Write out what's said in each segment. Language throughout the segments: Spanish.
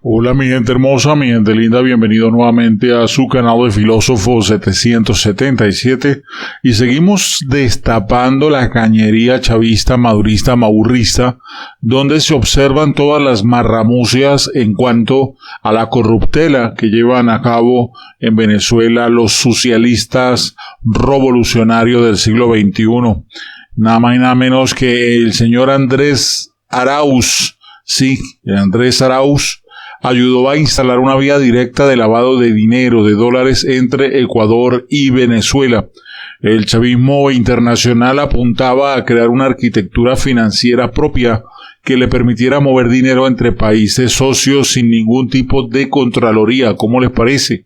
Hola mi gente hermosa, mi gente linda, bienvenido nuevamente a su canal de Filósofo 777 y seguimos destapando la cañería chavista, madurista, maurrista, donde se observan todas las marramucias en cuanto a la corruptela que llevan a cabo en Venezuela los socialistas revolucionarios del siglo XXI. Nada más y nada menos que el señor Andrés Arauz, sí, Andrés Arauz, ayudó a instalar una vía directa de lavado de dinero, de dólares, entre Ecuador y Venezuela. El chavismo internacional apuntaba a crear una arquitectura financiera propia que le permitiera mover dinero entre países socios sin ningún tipo de contraloría. ¿Cómo les parece?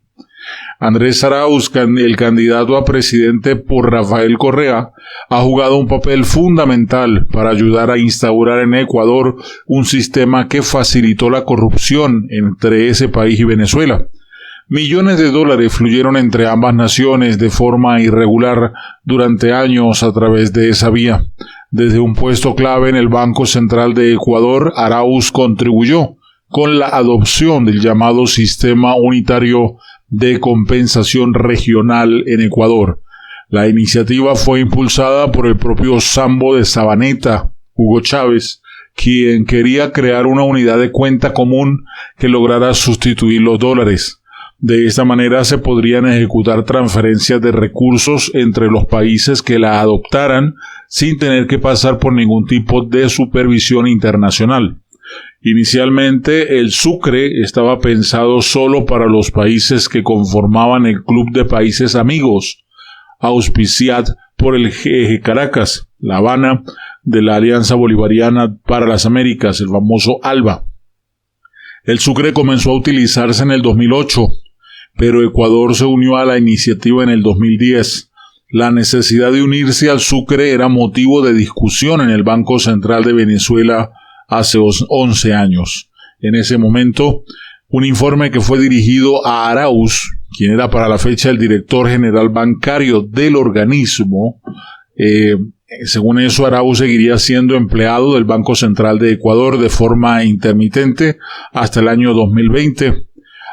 Andrés Arauz, el candidato a presidente por Rafael Correa, ha jugado un papel fundamental para ayudar a instaurar en Ecuador un sistema que facilitó la corrupción entre ese país y Venezuela. Millones de dólares fluyeron entre ambas naciones de forma irregular durante años a través de esa vía. Desde un puesto clave en el Banco Central de Ecuador, Arauz contribuyó con la adopción del llamado Sistema Unitario de Compensación Regional en Ecuador. La iniciativa fue impulsada por el propio Sambo de Sabaneta, Hugo Chávez, quien quería crear una unidad de cuenta común que lograra sustituir los dólares. De esta manera se podrían ejecutar transferencias de recursos entre los países que la adoptaran sin tener que pasar por ningún tipo de supervisión internacional. Inicialmente, el Sucre estaba pensado solo para los países que conformaban el Club de Países Amigos, auspiciado por el Eje Caracas, La Habana, de la Alianza Bolivariana para las Américas, el famoso ALBA. El Sucre comenzó a utilizarse en el 2008, pero Ecuador se unió a la iniciativa en el 2010. La necesidad de unirse al Sucre era motivo de discusión en el Banco Central de Venezuela hace 11 años. En ese momento, un informe que fue dirigido a Arauz, quien era para la fecha el director general bancario del organismo, según eso, Arauz seguiría siendo empleado del Banco Central de Ecuador de forma intermitente hasta el año 2020,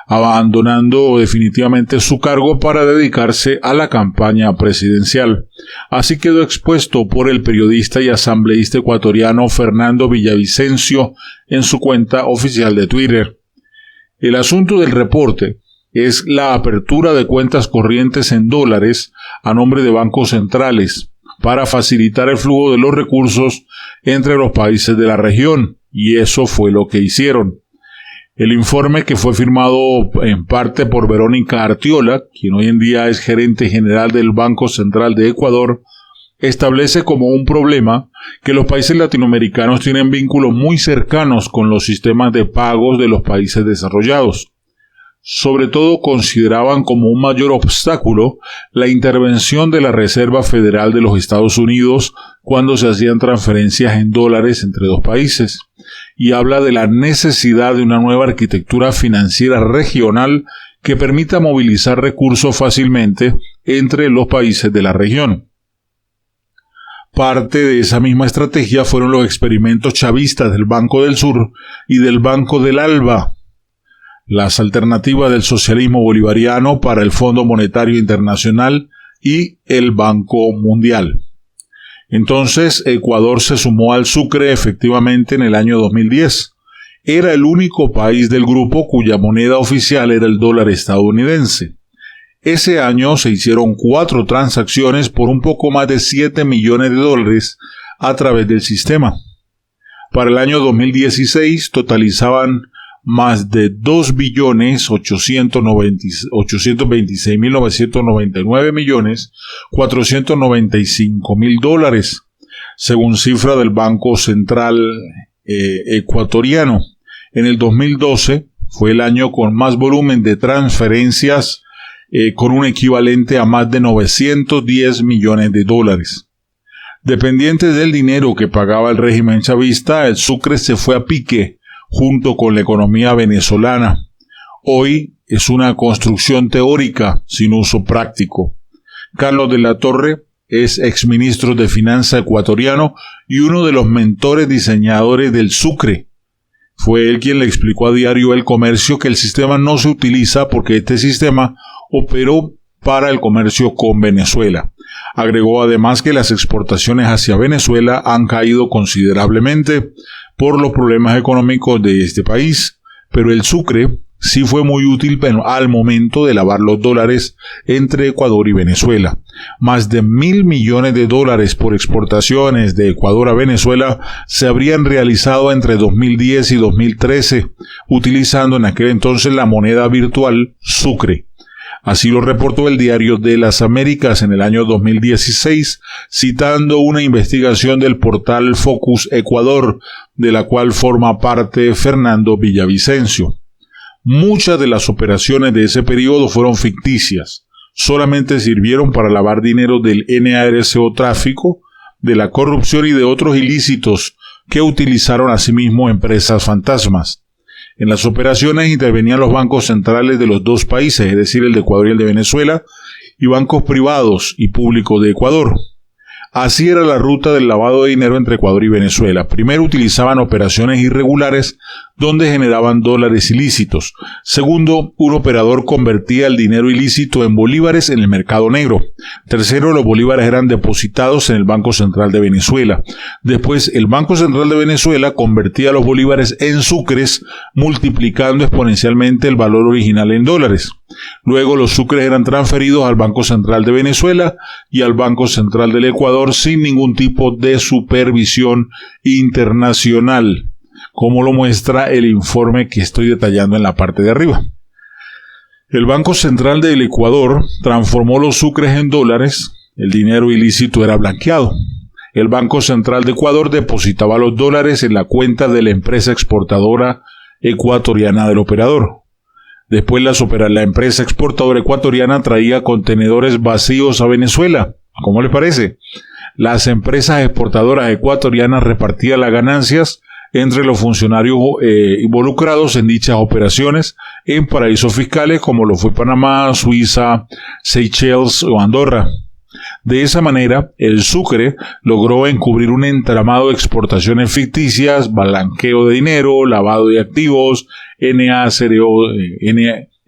abandonando definitivamente su cargo para dedicarse a la campaña presidencial. Así quedó expuesto por el periodista y asambleísta ecuatoriano Fernando Villavicencio en su cuenta oficial de Twitter. El asunto del reporte es la apertura de cuentas corrientes en dólares a nombre de bancos centrales para facilitar el flujo de los recursos entre los países de la región, y eso fue lo que hicieron. El informe, que fue firmado en parte por Verónica Artiola, quien hoy en día es gerente general del Banco Central de Ecuador, establece como un problema que los países latinoamericanos tienen vínculos muy cercanos con los sistemas de pagos de los países desarrollados. Sobre todo consideraban como un mayor obstáculo la intervención de la Reserva Federal de los Estados Unidos cuando se hacían transferencias en dólares entre dos países, y habla de la necesidad de una nueva arquitectura financiera regional que permita movilizar recursos fácilmente entre los países de la región. Parte de esa misma estrategia fueron los experimentos chavistas del Banco del Sur y del Banco del ALBA, las alternativas del socialismo bolivariano para el Fondo Monetario Internacional y el Banco Mundial. Entonces, Ecuador se sumó al Sucre efectivamente en el año 2010. Era el único país del grupo cuya moneda oficial era el dólar estadounidense. Ese año se hicieron 4 transacciones por un poco más de 7 millones de dólares a través del sistema. Para el año 2016 totalizaban más de 2.826.999.495.000 dólares, según cifra del Banco Central ecuatoriano. En el 2012 fue el año con más volumen de transferencias, con un equivalente a más de 910 millones de dólares. Dependiente del dinero que pagaba el régimen chavista, el Sucre se fue a pique junto con la economía venezolana. Hoy es una construcción teórica sin uso práctico. Carlos de la Torre es exministro de Finanzas ecuatoriano y uno de los mentores diseñadores del Sucre. Fue él quien le explicó a Diario El Comercio que el sistema no se utiliza porque este sistema operó para el comercio con Venezuela. Agregó además que las exportaciones hacia Venezuela han caído considerablemente por los problemas económicos de este país, pero el sucre sí fue muy útil al momento de lavar los dólares entre Ecuador y Venezuela. Más de $1.000 millones por exportaciones de Ecuador a Venezuela se habrían realizado entre 2010 y 2013, utilizando en aquel entonces la moneda virtual sucre. Así lo reportó el Diario de las Américas en el año 2016, citando una investigación del portal Focus Ecuador, de la cual forma parte Fernando Villavicencio. Muchas de las operaciones de ese periodo fueron ficticias, solamente sirvieron para lavar dinero del narcotráfico, de la corrupción y de otros ilícitos que utilizaron asimismo empresas fantasmas. En las operaciones intervenían los bancos centrales de los dos países, es decir, el de Ecuador y el de Venezuela, y bancos privados y públicos de Ecuador. Así era la ruta del lavado de dinero entre Ecuador y Venezuela. Primero utilizaban operaciones irregulares donde generaban dólares ilícitos. Segundo, un operador convertía el dinero ilícito en bolívares en el mercado negro. Tercero, los bolívares eran depositados en el Banco Central de Venezuela. Después, el Banco Central de Venezuela convertía los bolívares en sucres, multiplicando exponencialmente el valor original en dólares. Luego, los sucres eran transferidos al Banco Central de Venezuela y al Banco Central del Ecuador sin ningún tipo de supervisión internacional, como lo muestra el informe que estoy detallando en la parte de arriba. El Banco Central del Ecuador transformó los sucres en dólares, el dinero ilícito era blanqueado. El Banco Central de Ecuador depositaba los dólares en la cuenta de la empresa exportadora ecuatoriana del operador. Después la empresa exportadora ecuatoriana traía contenedores vacíos a Venezuela. ¿Cómo les parece? Las empresas exportadoras ecuatorianas repartían las ganancias entre los funcionarios involucrados en dichas operaciones en paraísos fiscales como lo fue Panamá, Suiza, Seychelles o Andorra. De esa manera, el sucre logró encubrir un entramado de exportaciones ficticias, blanqueo de dinero, lavado de activos,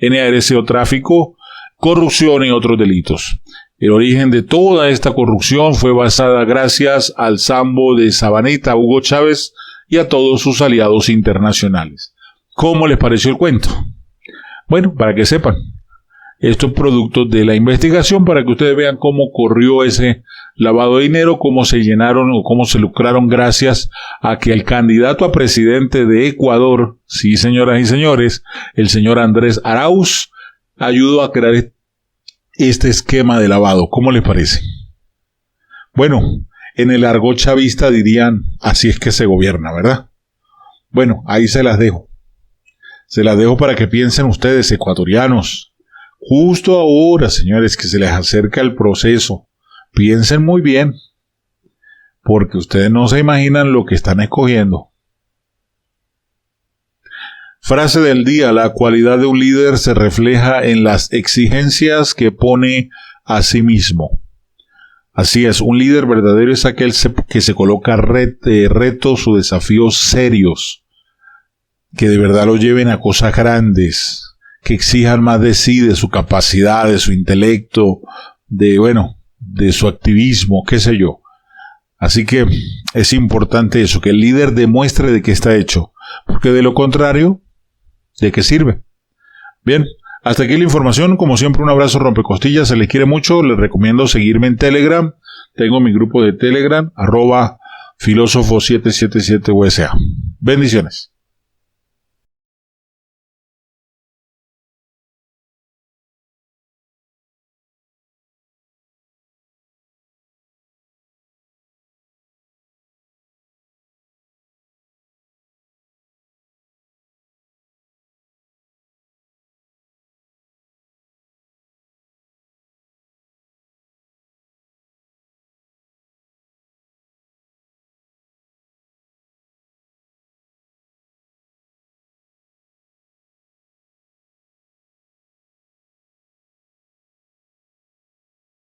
narcotráfico, corrupción y otros delitos. El origen de toda esta corrupción fue basada gracias al sambo de Sabaneta, Hugo Chávez, y a todos sus aliados internacionales. ¿Cómo les pareció el cuento? Bueno, para que sepan, estos productos de la investigación para que ustedes vean cómo corrió ese lavado de dinero, cómo se llenaron o cómo se lucraron gracias a que el candidato a presidente de Ecuador, sí señoras y señores, el señor Andrés Arauz, ayudó a crear este esquema de lavado. ¿Cómo les parece? Bueno, en el argot chavista dirían, así es que se gobierna, ¿verdad? Bueno, ahí se las dejo. Se las dejo para que piensen ustedes, ecuatorianos. Justo ahora, señores, que se les acerca el proceso, piensen muy bien, porque ustedes no se imaginan lo que están escogiendo. Frase del día: la cualidad de un líder se refleja en las exigencias que pone a sí mismo. Así es, un líder verdadero es aquel que se coloca retos o desafíos serios, que de verdad lo lleven a cosas grandes, que exijan más de sí, de su capacidad, de su intelecto, de su activismo, qué sé yo. Así que es importante eso, que el líder demuestre de qué está hecho, porque de lo contrario, ¿de qué sirve? Bien, hasta aquí la información. Como siempre, un abrazo rompecostillas, se les quiere mucho, les recomiendo seguirme en Telegram. Tengo mi grupo de Telegram, @filósofo777USA. Bendiciones.